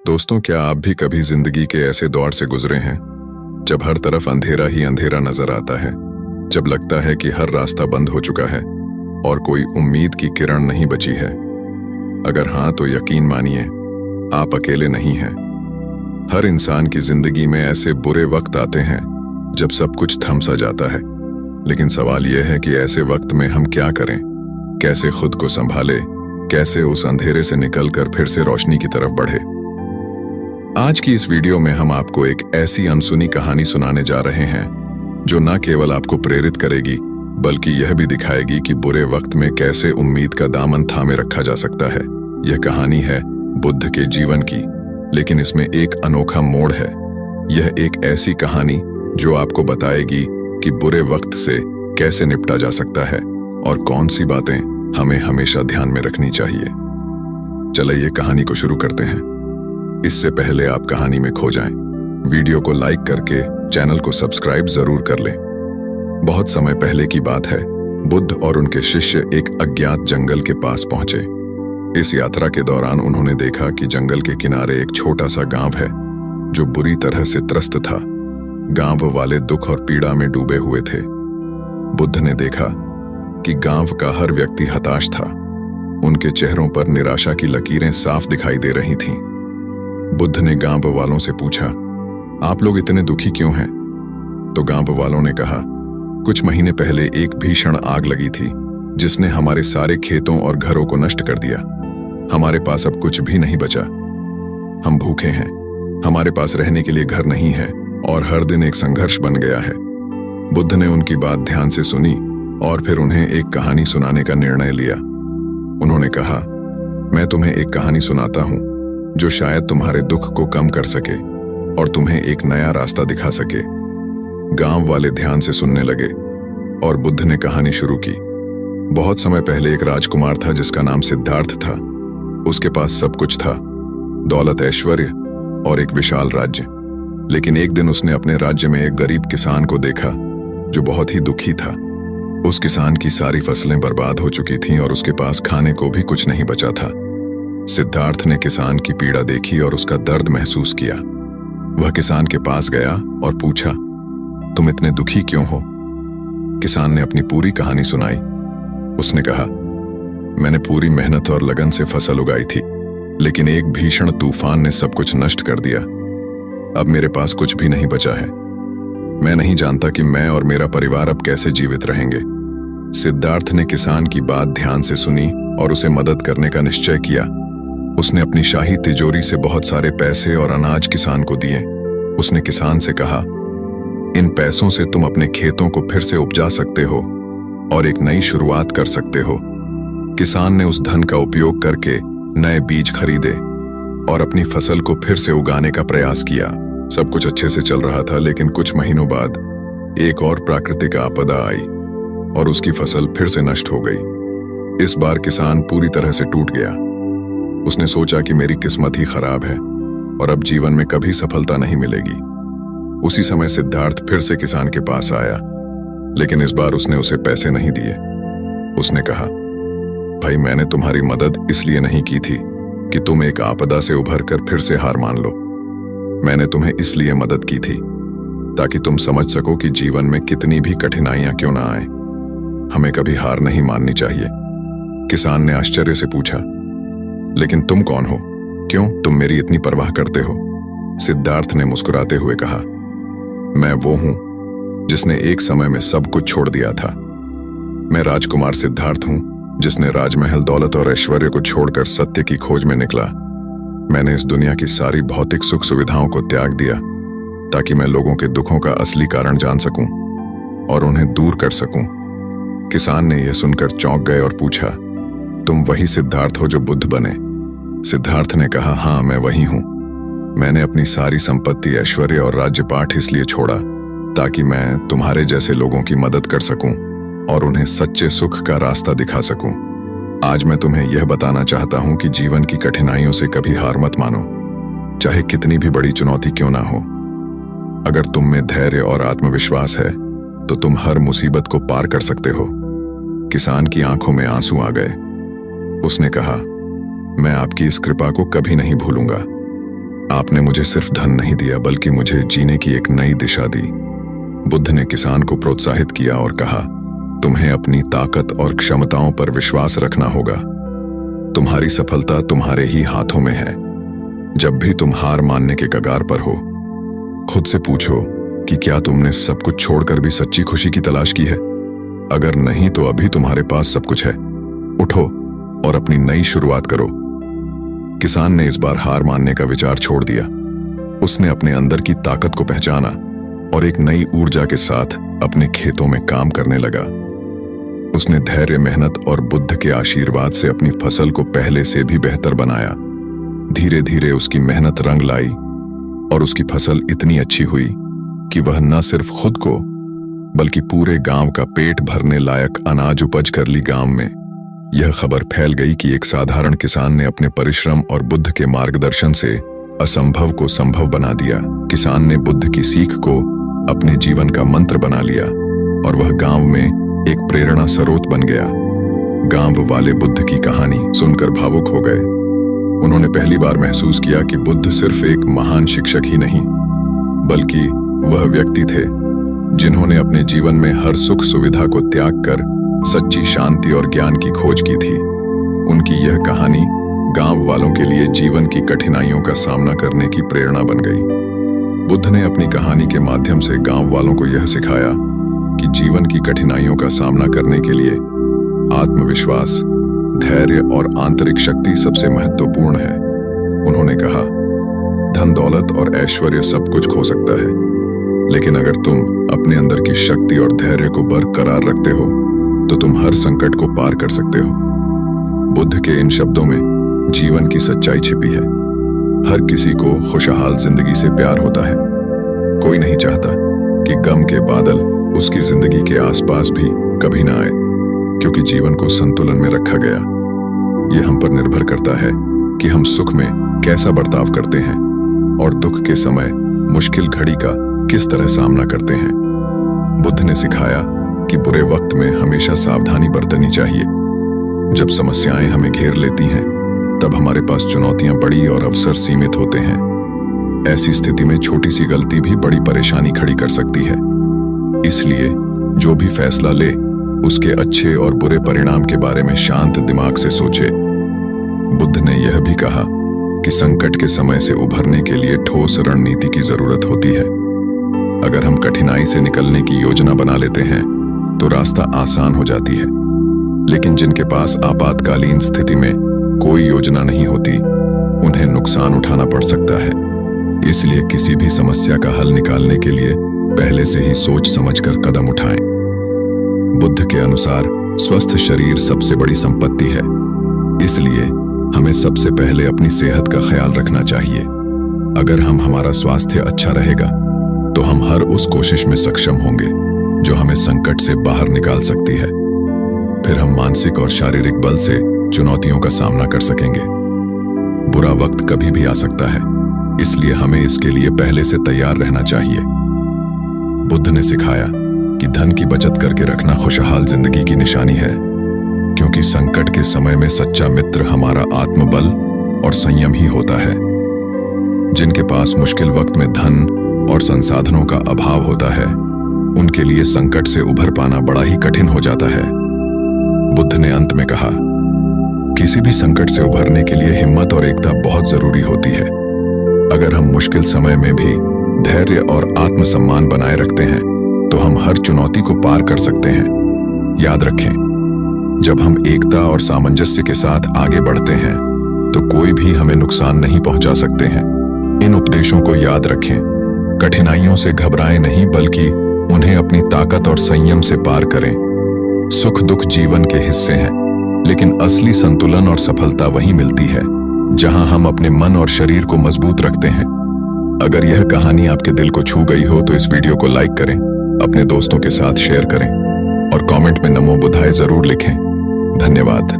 दोस्तों, क्या आप भी कभी जिंदगी के ऐसे दौर से गुजरे हैं जब हर तरफ अंधेरा ही अंधेरा नजर आता है, जब लगता है कि हर रास्ता बंद हो चुका है और कोई उम्मीद की किरण नहीं बची है? अगर हाँ, तो यकीन मानिए, आप अकेले नहीं हैं। हर इंसान की जिंदगी में ऐसे बुरे वक्त आते हैं जब सब कुछ थम सा जाता है। लेकिन सवाल यह है कि ऐसे वक्त में हम क्या करें, कैसे खुद को संभाले, कैसे उस अंधेरे से निकलकर फिर से रोशनी की तरफ बढ़े। आज की इस वीडियो में हम आपको एक ऐसी अनसुनी कहानी सुनाने जा रहे हैं जो न केवल आपको प्रेरित करेगी बल्कि यह भी दिखाएगी कि बुरे वक्त में कैसे उम्मीद का दामन थामे रखा जा सकता है। यह कहानी है बुद्ध के जीवन की, लेकिन इसमें एक अनोखा मोड़ है। यह एक ऐसी कहानी जो आपको बताएगी कि बुरे वक्त से कैसे निपटा जा सकता है और कौन सी बातें हमें हमेशा ध्यान में रखनी चाहिए। चलिए कहानी को शुरू करते हैं। इससे पहले आप कहानी में खो जाएं, वीडियो को लाइक करके चैनल को सब्सक्राइब जरूर कर लें। बहुत समय पहले की बात है, बुद्ध और उनके शिष्य एक अज्ञात जंगल के पास पहुंचे। इस यात्रा के दौरान उन्होंने देखा कि जंगल के किनारे एक छोटा सा गांव है जो बुरी तरह से त्रस्त था। गांव वाले दुख और पीड़ा में डूबे हुए थे। बुद्ध ने देखा कि गांव का हर व्यक्ति हताश था। उनके चेहरों पर निराशा की लकीरें साफ दिखाई दे रही थीं। बुद्ध ने गांव वालों से पूछा, आप लोग इतने दुखी क्यों हैं? तो गांव वालों ने कहा, कुछ महीने पहले एक भीषण आग लगी थी जिसने हमारे सारे खेतों और घरों को नष्ट कर दिया। हमारे पास अब कुछ भी नहीं बचा। हम भूखे हैं, हमारे पास रहने के लिए घर नहीं है और हर दिन एक संघर्ष बन गया है। बुद्ध ने उनकी बात ध्यान से सुनी और फिर उन्हें एक कहानी सुनाने का निर्णय लिया। उन्होंने कहा, मैं तुम्हें एक कहानी सुनाता हूं जो शायद तुम्हारे दुख को कम कर सके और तुम्हें एक नया रास्ता दिखा सके। गांव वाले ध्यान से सुनने लगे और बुद्ध ने कहानी शुरू की। बहुत समय पहले एक राजकुमार था जिसका नाम सिद्धार्थ था। उसके पास सब कुछ था, दौलत, ऐश्वर्य और एक विशाल राज्य। लेकिन एक दिन उसने अपने राज्य में एक गरीब किसान को देखा जो बहुत ही दुखी था। उस किसान की सारी फसलें बर्बाद हो चुकी थीं और उसके पास खाने को भी कुछ नहीं बचा था। सिद्धार्थ ने किसान की पीड़ा देखी और उसका दर्द महसूस किया। वह किसान के पास गया और पूछा, तुम इतने दुखी क्यों हो? किसान ने अपनी पूरी कहानी सुनाई। उसने कहा, मैंने पूरी मेहनत और लगन से फसल उगाई थी, लेकिन एक भीषण तूफान ने सब कुछ नष्ट कर दिया। अब मेरे पास कुछ भी नहीं बचा है। मैं नहीं जानता कि मैं और मेरा परिवार अब कैसे जीवित रहेंगे। सिद्धार्थ ने किसान की बात ध्यान से सुनी और उसे मदद करने का निश्चय किया। उसने अपनी शाही तिजोरी से बहुत सारे पैसे और अनाज किसान को दिए। उसने किसान से कहा, इन पैसों से तुम अपने खेतों को फिर से उपजा सकते हो और एक नई शुरुआत कर सकते हो। किसान ने उस धन का उपयोग करके नए बीज खरीदे और अपनी फसल को फिर से उगाने का प्रयास किया। सब कुछ अच्छे से चल रहा था, लेकिन कुछ महीनों बाद एक और प्राकृतिक आपदा आई और उसकी फसल फिर से नष्ट हो गई। इस बार किसान पूरी तरह से टूट गया। उसने सोचा कि मेरी किस्मत ही खराब है और अब जीवन में कभी सफलता नहीं मिलेगी। उसी समय सिद्धार्थ फिर से किसान के पास आया, लेकिन इस बार उसने उसे पैसे नहीं दिए। उसने कहा, भाई, मैंने तुम्हारी मदद इसलिए नहीं की थी कि तुम एक आपदा से उभरकर फिर से हार मान लो। मैंने तुम्हें इसलिए मदद की थी ताकि तुम समझ सको कि जीवन में कितनी भी कठिनाइयां क्यों ना आए, हमें कभी हार नहीं माननी चाहिए। किसान ने आश्चर्य से पूछा, लेकिन तुम कौन हो? क्यों तुम मेरी इतनी परवाह करते हो? सिद्धार्थ ने मुस्कुराते हुए कहा, मैं वो हूं जिसने एक समय में सब कुछ छोड़ दिया था। मैं राजकुमार सिद्धार्थ हूं जिसने राजमहल, दौलत और ऐश्वर्य को छोड़कर सत्य की खोज में निकला। मैंने इस दुनिया की सारी भौतिक सुख सुविधाओं को त्याग दिया ताकि मैं लोगों के दुखों का असली कारण जान सकूं और उन्हें दूर कर सकूं। किसान ने यह सुनकर चौंक गए और पूछा, तुम वही सिद्धार्थ हो जो बुद्ध बने? सिद्धार्थ ने कहा, हाँ, मैं वही हूं। मैंने अपनी सारी संपत्ति, ऐश्वर्य और राज्यपाठ इसलिए छोड़ा ताकि मैं तुम्हारे जैसे लोगों की मदद कर सकूं और उन्हें सच्चे सुख का रास्ता दिखा सकूं। आज मैं तुम्हें यह बताना चाहता हूं कि जीवन की कठिनाइयों से कभी हार मत मानो, चाहे कितनी भी बड़ी चुनौती क्यों ना हो। अगर तुम में धैर्य और आत्मविश्वास है तो तुम हर मुसीबत को पार कर सकते हो। किसान की आंखों में आंसू आ गए। उसने कहा, मैं आपकी इस कृपा को कभी नहीं भूलूंगा। आपने मुझे सिर्फ धन नहीं दिया बल्कि मुझे जीने की एक नई दिशा दी। बुद्ध ने किसान को प्रोत्साहित किया और कहा, तुम्हें अपनी ताकत और क्षमताओं पर विश्वास रखना होगा। तुम्हारी सफलता तुम्हारे ही हाथों में है। जब भी तुम हार मानने के कगार पर हो, खुद से पूछो कि क्या तुमने सब कुछ छोड़कर भी सच्ची खुशी की तलाश की है। अगर नहीं तो अभी तुम्हारे पास सब कुछ है। उठो और अपनी नई शुरुआत करो। किसान ने इस बार हार मानने का विचार छोड़ दिया। उसने अपने अंदर की ताकत को पहचाना और एक नई ऊर्जा के साथ अपने खेतों में काम करने लगा। उसने धैर्य, मेहनत और बुद्ध के आशीर्वाद से अपनी फसल को पहले से भी बेहतर बनाया। धीरे धीरे उसकी मेहनत रंग लाई और उसकी फसल इतनी अच्छी हुई कि वह न सिर्फ खुद को बल्कि पूरे गांव का पेट भरने लायक अनाज उपज कर ली। गांव में यह खबर फैल गई कि एक साधारण किसान ने अपने परिश्रम और बुद्ध के मार्गदर्शन से असंभव को संभव बना दिया। किसान ने बुद्ध की सीख को अपने जीवन का मंत्र बना लिया और वह गांव में एक प्रेरणा स्रोत बन गया। गांव वाले बुद्ध की कहानी सुनकर भावुक हो गए। उन्होंने पहली बार महसूस किया कि बुद्ध सिर्फ एक महान शिक्षक ही नहीं बल्कि वह व्यक्ति थे जिन्होंने अपने जीवन में हर सुख सुविधा को त्याग कर सच्ची शांति और ज्ञान की खोज की थी। उनकी यह कहानी गांव वालों के लिए जीवन की कठिनाइयों का सामना करने की प्रेरणा बन गई। बुद्ध ने अपनी कहानी के माध्यम से गांव वालों को यह सिखाया कि जीवन की कठिनाइयों का सामना करने के लिए आत्मविश्वास, धैर्य और आंतरिक शक्ति सबसे महत्वपूर्ण है। उन्होंने कहा, धन दौलत और ऐश्वर्य सब कुछ खो सकता है, लेकिन अगर तुम अपने अंदर की शक्ति और धैर्य को बरकरार रखते हो तो तुम हर संकट को पार कर सकते हो। बुद्ध के इन शब्दों में जीवन की सच्चाई छिपी है। हर किसी को खुशहाल जिंदगी से प्यार होता है। कोई नहीं चाहता कि गम के बादल उसकी जिंदगी के आसपास भी कभी ना आए, क्योंकि जीवन को संतुलन में रखा गया। यह हम पर निर्भर करता है कि हम सुख में कैसा बर्ताव करते हैं और दुख के समय मुश्किल घड़ी का किस तरह सामना करते हैं। बुद्ध ने सिखाया कि बुरे वक्त में हमेशा सावधानी बरतनी चाहिए। जब समस्याएं हमें घेर लेती हैं, तब हमारे पास चुनौतियां बड़ी और अवसर सीमित होते हैं। ऐसी स्थिति में छोटी सी गलती भी बड़ी परेशानी खड़ी कर सकती है। इसलिए जो भी फैसला ले, उसके अच्छे और बुरे परिणाम के बारे में शांत दिमाग से सोचे। बुद्ध ने यह भी कहा कि संकट के समय से उभरने के लिए ठोस रणनीति की जरूरत होती है। अगर हम कठिनाई से निकलने की योजना बना लेते हैं तो रास्ता आसान हो जाती है, लेकिन जिनके पास आपातकालीन स्थिति में कोई योजना नहीं होती, उन्हें नुकसान उठाना पड़ सकता है। इसलिए किसी भी समस्या का हल निकालने के लिए पहले से ही सोच समझकर कदम उठाएं। बुद्ध के अनुसार स्वस्थ शरीर सबसे बड़ी संपत्ति है, इसलिए हमें सबसे पहले अपनी सेहत का ख्याल रखना चाहिए। अगर हमारा स्वास्थ्य अच्छा रहेगा तो हम हर उस कोशिश में सक्षम होंगे जो हमें संकट से बाहर निकाल सकती है। फिर हम मानसिक और शारीरिक बल से चुनौतियों का सामना कर सकेंगे। बुरा वक्त कभी भी आ सकता है, इसलिए हमें इसके लिए पहले से तैयार रहना चाहिए। बुद्ध ने सिखाया कि धन की बचत करके रखना खुशहाल जिंदगी की निशानी है, क्योंकि संकट के समय में सच्चा मित्र हमारा आत्मबल और संयम ही होता है। जिनके पास मुश्किल वक्त में धन और संसाधनों का अभाव होता है, उनके लिए संकट से उभर पाना बड़ा ही कठिन हो जाता है। बुद्ध ने अंत में कहा, किसी भी संकट से उभरने के लिए हिम्मत और एकता बहुत जरूरी होती है। अगर हम मुश्किल समय में भी धैर्य और आत्मसम्मान बनाए रखते हैं तो हम हर चुनौती को पार कर सकते हैं। याद रखें, जब हम एकता और सामंजस्य के साथ आगे बढ़ते हैं तो कोई भी हमें नुकसान नहीं पहुंचा सकते हैं। इन उपदेशों को याद रखें। कठिनाइयों से घबराएं नहीं, बल्कि उन्हें अपनी ताकत और संयम से पार करें। सुख दुख जीवन के हिस्से हैं, लेकिन असली संतुलन और सफलता वहीं मिलती है जहां हम अपने मन और शरीर को मजबूत रखते हैं। अगर यह कहानी आपके दिल को छू गई हो तो इस वीडियो को लाइक करें, अपने दोस्तों के साथ शेयर करें और कमेंट में नमो बुद्धाय जरूर लिखें। धन्यवाद।